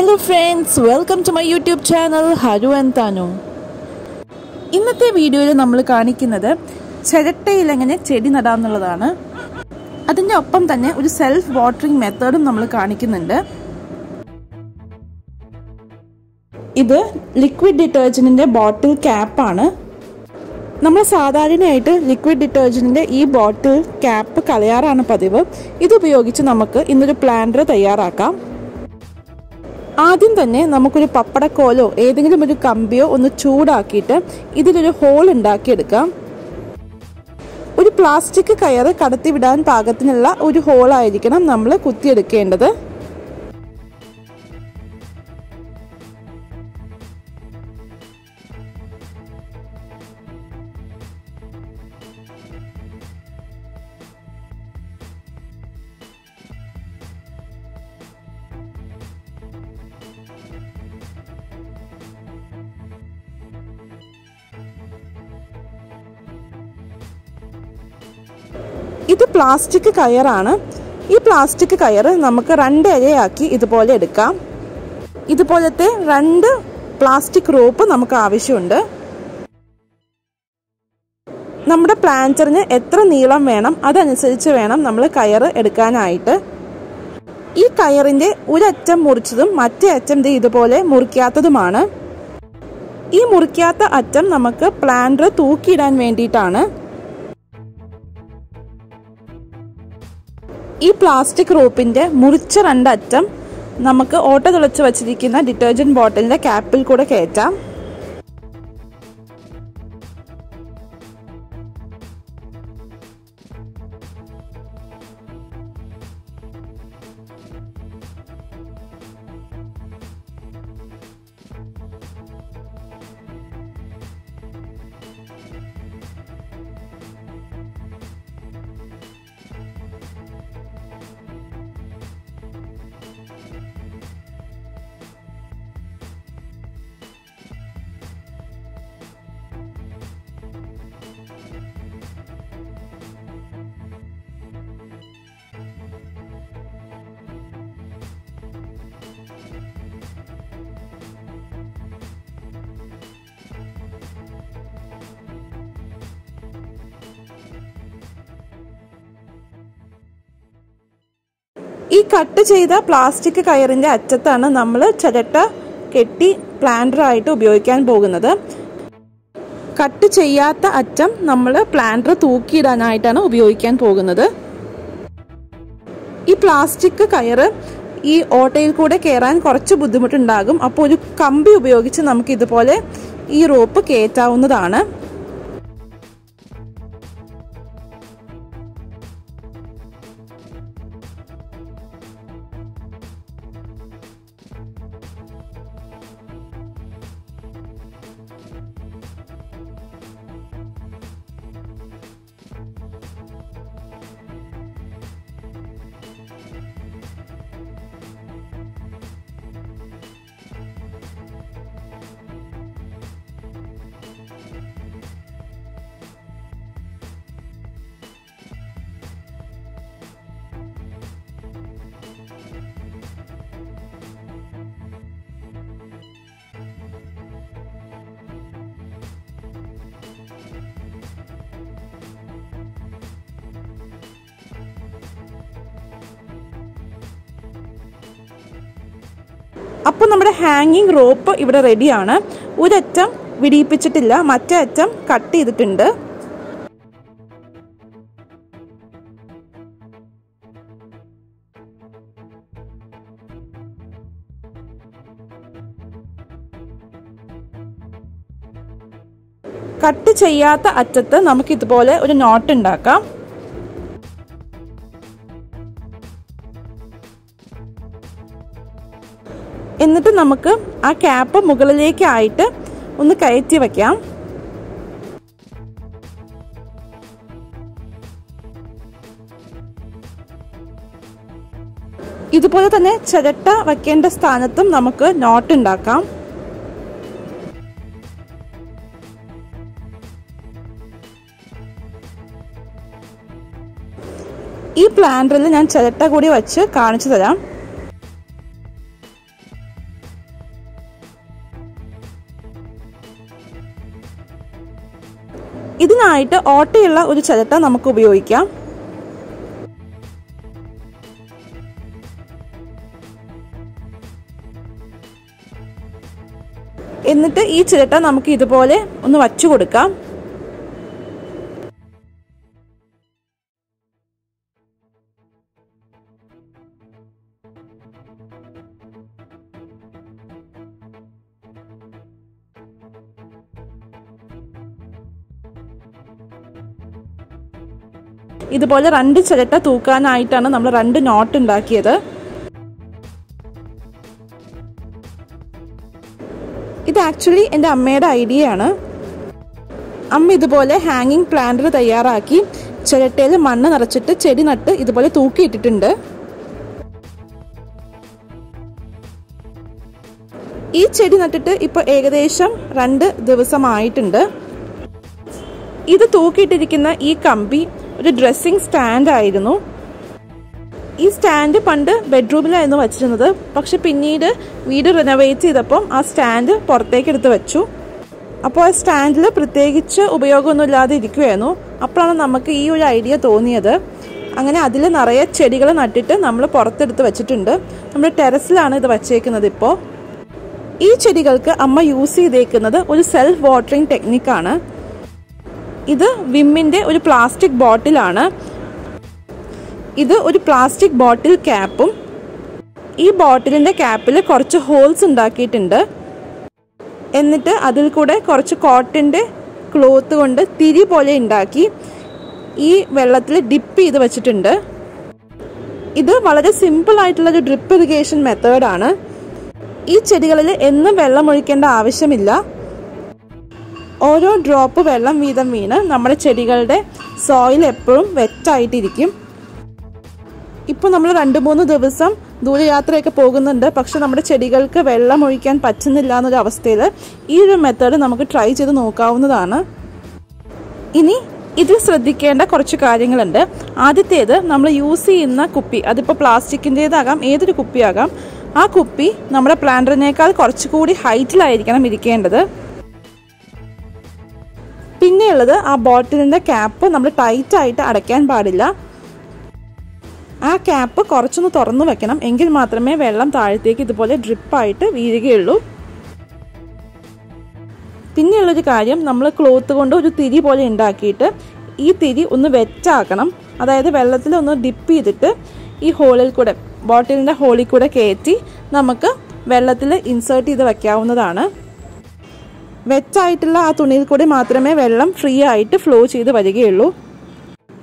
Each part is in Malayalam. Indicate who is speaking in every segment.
Speaker 1: Hello friends, welcome to my YouTube channel Haru and Tanu. ഇന്നത്തെ വീഡിയോയിൽ നമ്മൾ കാണിക്കുന്നത് ചിരട്ടയിൽ എങ്ങനെ ചെടി നടാമെന്നുള്ളതാണ്. അതിന്റെ ഒപ്പം തന്നെ ഒരു സെൽഫ് വാട്ടറിംഗ് മെത്തേഡും നമ്മൾ കാണിക്കുന്നുണ്ട്. ഇത് ലിക്വിഡ് ഡിറ്റർജന്റിന്റെ ബോട്ടിൽ ക്യാപ്പ് ആണ്. നമ്മൾ സാധാരണയായിട്ട് ലിക്വിഡ് ഡിറ്റർജന്റിന്റെ ഈ ബോട്ടിൽ ക്യാപ്പ് കളയാറാണ് പതിവ്. ഇത് ഉപയോഗിച്ച് നമുക്ക് ഇന്നൊരു പ്ലാന്റർ തയ്യാറാക്കാം. ആദ്യം തന്നെ നമുക്കൊരു പപ്പടക്കോലോ ഏതെങ്കിലും ഒരു കമ്പിയോ ഒന്ന് ചൂടാക്കിയിട്ട് ഇതിലൊരു ഹോൾ ഉണ്ടാക്കിയെടുക്കാം. ഒരു പ്ലാസ്റ്റിക് കയറ് കടത്തിവിടാൻ പാകത്തിനുള്ള ഒരു ഹോളായിരിക്കണം നമ്മൾ കുത്തിയെടുക്കേണ്ടത്. ഇത് പ്ലാസ്റ്റിക് കയറാണ്. ഈ പ്ലാസ്റ്റിക് കയറ് നമുക്ക് രണ്ട് ഇഴയാക്കി ഇതുപോലെ എടുക്കാം. ഇതുപോലത്തെ രണ്ട് പ്ലാസ്റ്റിക് റോപ്പ് നമുക്ക് ആവശ്യമുണ്ട്. നമ്മുടെ പ്ലാന്ററിന് എത്ര നീളം വേണം അതനുസരിച്ച് വേണം നമ്മൾ കയറ് എടുക്കാനായിട്ട്. ഈ കയറിന്റെ ഒരറ്റം മുറിച്ചതും മറ്റേ അറ്റം ഇതുപോലെ മുറിക്കാത്തതുമാണ്. ഈ മുറിക്കാത്ത അറ്റം നമുക്ക് പ്ലാന്റർ തൂക്കിയിടാൻ വേണ്ടിയിട്ടാണ്. ഈ പ്ലാസ്റ്റിക് റോപ്പിന്റെ മുറിച്ച രണ്ടറ്റം നമുക്ക് ഓട്ട തുളച്ച് വച്ചിരിക്കുന്ന ഡിറ്റർജന്റ് ബോട്ടിലിന്റെ ക്യാപ്പിൽ കൂടെ കയറ്റാം. ഈ കട്ട് ചെയ്ത പ്ലാസ്റ്റിക് കയറിന്റെ അറ്റത്താണ് നമ്മൾ ചിരട്ട കെട്ടി പ്ലാന്റർ ആയിട്ട് ഉപയോഗിക്കാൻ പോകുന്നത്. കട്ട് ചെയ്യാത്ത അറ്റം നമ്മൾ പ്ലാന്റർ തൂക്കിയിടാനായിട്ടാണ് ഉപയോഗിക്കാൻ പോകുന്നത്. ഈ പ്ലാസ്റ്റിക് കയറ് ഈ ഓട്ടയിൽ കൂടെ കയറാൻ കുറച്ച് ബുദ്ധിമുട്ടുണ്ടാകും. അപ്പോൾ ഒരു കമ്പി ഉപയോഗിച്ച് നമുക്ക് ഇതുപോലെ ഈ റോപ്പ് കയറ്റാവുന്നതാണ്. അപ്പോൾ നമ്മുടെ ഹാങ്ങിങ് റോപ്പ് ഇവിടെ റെഡിയാണ്. ഒരറ്റം വിടിയിപ്പിച്ചിട്ടില്ല, മറ്റേ അറ്റം കട്ട് ചെയ്തിട്ടുണ്ട്. കട്ട് ചെയ്യാത്ത അറ്റത്ത് നമുക്ക് ഇതുപോലെ ഒരു നോട്ട് ഉണ്ടാക്കാം. എന്നിട്ട് നമുക്ക് ആ ക്യാപ്പ് മുകളിലേക്കായിട്ട് ഒന്ന് കയറ്റി വയ്ക്കാം. ഇതുപോലെ തന്നെ ചിരട്ട വയ്ക്കേണ്ട സ്ഥാനത്തും നമുക്ക് നോട്ട് ഉണ്ടാക്കാം. ഈ പ്ലാന്ററിൽ ഞാൻ ചിരട്ട കൂടി വച്ച് കാണിച്ചു തരാം. ഇതിനായിട്ട് ഓട്ടയുള്ള ഒരു ചിരട്ട നമുക്ക് ഉപയോഗിക്കാം. എന്നിട്ട് ഈ ചിരട്ട നമുക്ക് ഇതുപോലെ ഒന്ന് വച്ചു കൊടുക്കാം. ഇതുപോലെ 2 ചിരട്ട തൂക്കാനായിട്ടാണ് നമ്മൾ 2 നോട്ട് ഉണ്ടാക്കിയത്. ഇത് ആക്ച്വലി എൻ്റെ അമ്മയുടെ ഐഡിയ ആണ്. അമ്മ ഇതുപോലെ ഹാങ്ങിങ് പ്ലാന്റർ തയ്യാറാക്കി ചിരട്ടയിൽ മണ്ണ് നിറച്ചിട്ട് ചെടി നട്ട് ഇതുപോലെ തൂക്കിയിട്ടിട്ടുണ്ട്. ഈ ചെടി നട്ടിട്ട് ഇപ്പോൾ ഏകദേശം 2 ദിവസമായിട്ടുണ്ട്. ഇത് തൂക്കിയിട്ടിരിക്കുന്ന ഈ കമ്പി ഒരു ഡ്രസ്സിംഗ് സ്റ്റാൻഡ് ആയിരുന്നു. ഈ സ്റ്റാൻഡ് പണ്ട് ബെഡ്റൂമിലായിരുന്നു വച്ചിരുന്നത്. പക്ഷെ പിന്നീട് വീട് റിനോവേറ്റ് ചെയ്തപ്പം ആ സ്റ്റാൻഡ് പുറത്തേക്ക് എടുത്ത് വെച്ചു. അപ്പോൾ ആ സ്റ്റാൻഡിൽ പ്രത്യേകിച്ച് ഉപയോഗമൊന്നുമില്ലാതെ ഇരിക്കുമായിരുന്നു. അപ്പോഴാണ് നമുക്ക് ഈ ഒരു ഐഡിയ തോന്നിയത്. അങ്ങനെ അതിൽ നിറയെ ചെടികൾ നട്ടിട്ട് നമ്മൾ പുറത്തെടുത്ത് വെച്ചിട്ടുണ്ട്. നമ്മുടെ ടെറസിലാണ് ഇത് വച്ചേക്കുന്നത്. ഇപ്പോൾ ഈ ചെടികൾക്ക് അമ്മ യൂസ് ചെയ്തേക്കുന്നത് ഒരു സെൽഫ് വാട്ടറിങ് ടെക്നിക്കാണ്. ഇത് വിമ്മിൻ്റെ ഒരു പ്ലാസ്റ്റിക് ബോട്ടിലാണ്. ഇത് ഒരു പ്ലാസ്റ്റിക് ബോട്ടിൽ ക്യാപ്പും ഈ ബോട്ടിലിൻ്റെ ക്യാപ്പിൽ കുറച്ച് ഹോൾസ് ഉണ്ടാക്കിയിട്ടുണ്ട്. എന്നിട്ട് അതിൽ കൂടെ കുറച്ച് കോട്ടൻ്റെ ക്ലോത്ത് കൊണ്ട് തിരി പോലെ ഉണ്ടാക്കി ഈ വെള്ളത്തിൽ ഡിപ്പ് ചെയ്ത് വെച്ചിട്ടുണ്ട്. ഇത് വളരെ സിമ്പിൾ ആയിട്ടുള്ളൊരു ഡ്രിപ്പ് ഇറിഗേഷൻ മെത്തേഡാണ്. ഈ ചെടികളിൽ എന്നും വെള്ളം ഒഴിക്കേണ്ട ആവശ്യമില്ല. ഓരോ ഡ്രോപ്പ് വെള്ളം വീതം വീണ് നമ്മുടെ ചെടികളുടെ സോയിൽ എപ്പോഴും വെറ്റായിട്ടിരിക്കും. ഇപ്പോൾ നമ്മൾ 2-3 ദിവസം ദൂരയാത്രയൊക്കെ പോകുന്നുണ്ട്. പക്ഷെ നമ്മുടെ ചെടികൾക്ക് വെള്ളം ഒഴിക്കാൻ പറ്റുന്നില്ല എന്നൊരു അവസ്ഥയിൽ ഈ ഒരു മെത്തേഡ് നമുക്ക് ട്രൈ ചെയ്ത് നോക്കാവുന്നതാണ്. ഇനി ഇതിൽ ശ്രദ്ധിക്കേണ്ട കുറച്ച് കാര്യങ്ങളുണ്ട്. ആദ്യത്തേത്, നമ്മൾ യൂസ് ചെയ്യുന്ന കുപ്പി, അതിപ്പോൾ പ്ലാസ്റ്റിക്കിൻ്റേതാകാം, ഏതൊരു കുപ്പിയാകാം, ആ കുപ്പി നമ്മുടെ പ്ലാന്ററിനേക്കാൾ കുറച്ചുകൂടി ഹൈറ്റിലായിരിക്കണം ഇരിക്കേണ്ടത്. പിന്നെയുള്ളത്, ആ ബോട്ടിലിൻ്റെ ക്യാപ്പ് നമ്മൾ ടൈറ്റായിട്ട് അടയ്ക്കാൻ പാടില്ല. ആ ക്യാപ്പ് കുറച്ചൊന്ന് തുറന്നു വെക്കണം. എങ്കിൽ മാത്രമേ വെള്ളം താഴത്തേക്ക് ഇതുപോലെ ഡ്രിപ്പായിട്ട് വീഴുകയുള്ളൂ. പിന്നെയുള്ളൊരു കാര്യം, നമ്മൾ ക്ലോത്ത് കൊണ്ട് ഒരു തിരി പോലെ ഉണ്ടാക്കിയിട്ട് ഈ തിരി ഒന്ന് വെറ്റാക്കണം. അതായത് വെള്ളത്തിൽ ഒന്ന് ഡിപ്പ് ചെയ്തിട്ട് ഈ ഹോളിൽ കൂടെ, ബോട്ടിലിൻ്റെ ഹോളിൽ കൂടെ കയറ്റി നമുക്ക് വെള്ളത്തിൽ ഇൻസേർട്ട് ചെയ്ത് വയ്ക്കാവുന്നതാണ്. വെറ്റായിട്ടുള്ള ആ തുണിയിൽ കൂടി മാത്രമേ വെള്ളം ഫ്രീ ആയിട്ട് ഫ്ലോ ചെയ്ത് വരികയുള്ളൂ.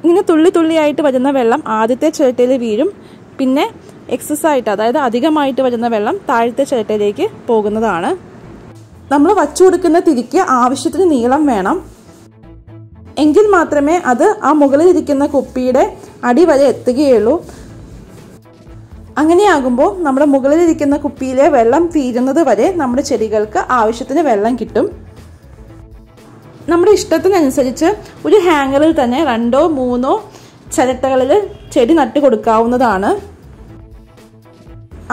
Speaker 1: ഇങ്ങനെ തുള്ളി തുള്ളിയായിട്ട് വരുന്ന വെള്ളം ആദ്യത്തെ ചിരട്ടയിൽ വീഴും. പിന്നെ എക്സസ് ആയിട്ട്, അതായത് അധികമായിട്ട് വരുന്ന വെള്ളം താഴത്തെ ചിരട്ടയിലേക്ക് പോകുന്നതാണ്. നമ്മൾ വച്ചു കൊടുക്കുന്ന തിരിക്ക് ആവശ്യത്തിന് നീളം വേണം. എങ്കിൽ മാത്രമേ അത് ആ മുകളിലിരിക്കുന്ന കുപ്പിയുടെ അടി വരെ എത്തുകയുള്ളൂ. അങ്ങനെയാകുമ്പോൾ നമ്മുടെ മുകളിലിരിക്കുന്ന കുപ്പിയിലെ വെള്ളം തീരുന്നത് വരെ നമ്മുടെ ചെടികൾക്ക് ആവശ്യത്തിന് വെള്ളം കിട്ടും. നമ്മുടെ ഇഷ്ടത്തിനനുസരിച്ച് ഒരു ഹാങ്ങറിൽ തന്നെ 2-3 ചിരട്ടകളിൽ ചെടി നട്ട് കൊടുക്കാവുന്നതാണ്.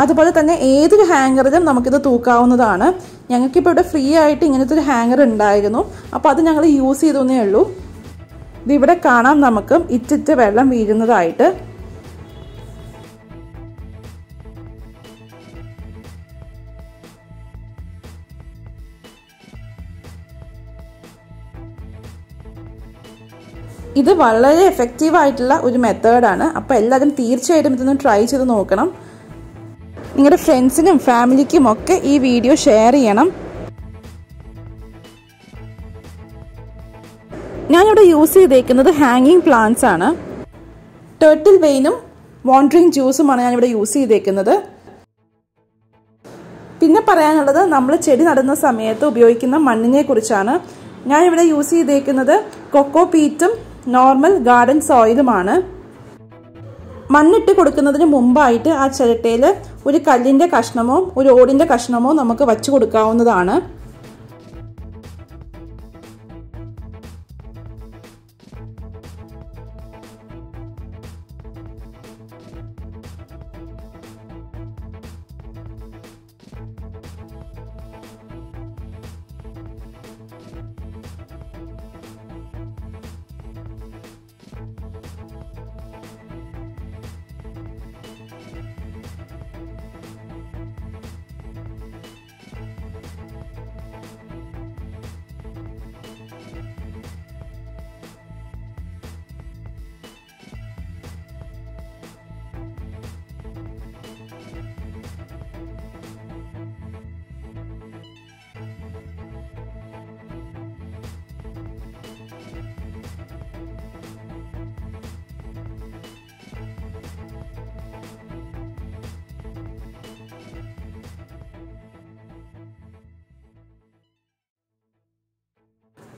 Speaker 1: അതുപോലെ തന്നെ ഏതൊരു ഹാങ്ങറിലും നമുക്കിത് തൂക്കാവുന്നതാണ്. ഞങ്ങൾക്കിപ്പോൾ ഇവിടെ ഫ്രീ ആയിട്ട് ഇങ്ങനത്തെ ഒരു ഹാങ്ങർ ഉണ്ടായിരുന്നു. അപ്പോൾ അത് ഞങ്ങൾ യൂസ് ചെയ്തേ ഉള്ളൂ. ഇതിവിടെ കാണാം നമുക്ക് ഇറ്റിറ്റ് വെള്ളം വീഴുന്നതായിട്ട്. ഇത് വളരെ എഫക്റ്റീവ് ആയിട്ടുള്ള ഒരു മെത്തേഡാണ്. അപ്പോൾ എല്ലാവരും തീർച്ചയായിട്ടും ഇതൊന്ന് ട്രൈ ചെയ്ത് നോക്കണം. നിങ്ങളുടെ ഫ്രണ്ട്സിനും ഫാമിലിക്കും ഒക്കെ ഈ വീഡിയോ ഷെയർ ചെയ്യണം. ഞാനിവിടെ യൂസ് ചെയ്തേക്കുന്നത് ഹാങ്ങിങ് പ്ലാന്റ്സ് ആണ്. ടേർട്ടിൽ വെയിനും വാണ്ടറിങ് ജ്യൂസുമാണ് ഞാനിവിടെ യൂസ് ചെയ്തേക്കുന്നത്. പിന്നെ പറയാനുള്ളത്, നമ്മൾ ചെടി നടുന്ന സമയത്ത് ഉപയോഗിക്കുന്ന മണ്ണിനെ കുറിച്ചാണ്. ഞാനിവിടെ യൂസ് ചെയ്തേക്കുന്നത് കൊക്കോ പീറ്റും നോർമൽ ഗാർഡൻ സോയിലുമാണ്. മണ്ണിട്ട് കൊടുക്കുന്നതിന് മുമ്പായിട്ട് ആ ചിരട്ടയിൽ ഒരു കല്ലിൻ്റെ കഷ്ണമോ ഒരു ഓടിൻ്റെ കഷ്ണമോ നമുക്ക് വച്ചു കൊടുക്കാവുന്നതാണ്.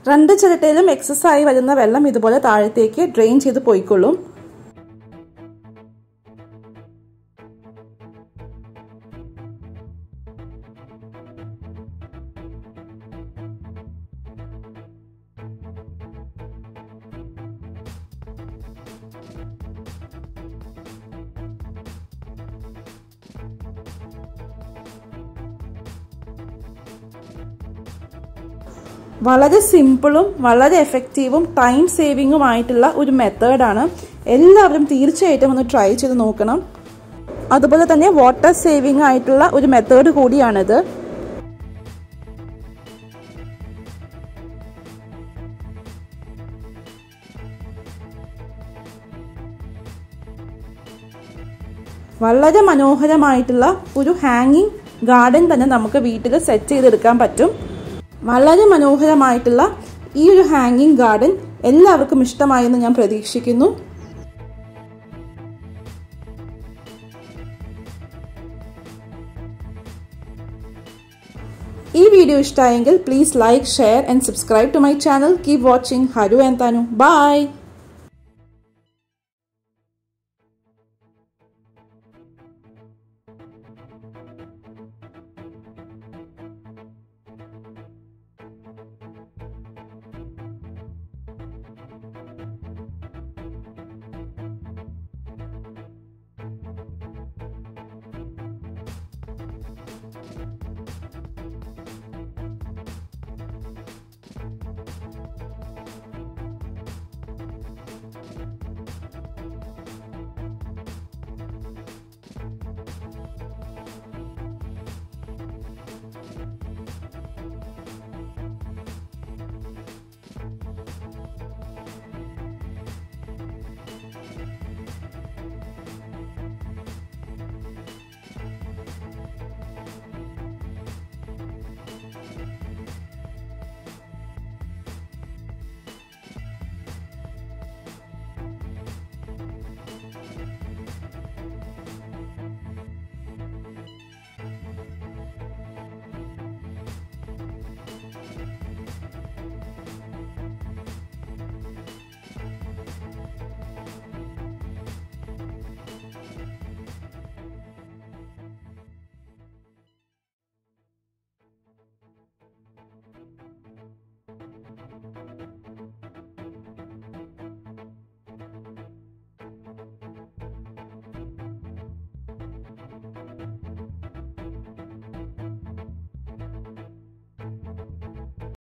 Speaker 1: രണ്ട് ചിരട്ടയിലും എക്സസ് ആയി വരുന്ന വെള്ളം ഇതുപോലെ താഴത്തേക്ക് ഡ്രെയിൻ ചെയ്ത് പോയിക്കൊള്ളും. വളരെ സിമ്പിളും വളരെ എഫക്റ്റീവും ടൈം സേവിങ്ങുമായിട്ടുള്ള ഒരു മെത്തേഡാണ്. എല്ലാവരും തീർച്ചയായിട്ടും ഒന്ന് ട്രൈ ചെയ്ത് നോക്കണം. അതുപോലെ തന്നെ വാട്ടർ സേവിംഗ് ആയിട്ടുള്ള ഒരു മെത്തേഡ് കൂടിയാണിത്. വളരെ മനോഹരമായിട്ടുള്ള ഒരു ഹാങ്ങിങ് ഗാർഡൻ തന്നെ നമുക്ക് വീട്ടിൽ സെറ്റ് ചെയ്തെടുക്കാൻ പറ്റും. വളരെ മനോഹരമായിട്ടുള്ള ഈ ഒരു ഹാങ്ങിങ് ഗാർഡൻ എല്ലാവർക്കും ഇഷ്ടമായെന്ന് ഞാൻ പ്രതീക്ഷിക്കുന്നു. ഈ വീഡിയോ ഇഷ്ടമായെങ്കിൽ please like, share and subscribe to my channel. Keep watching. Haru and Thanu. By.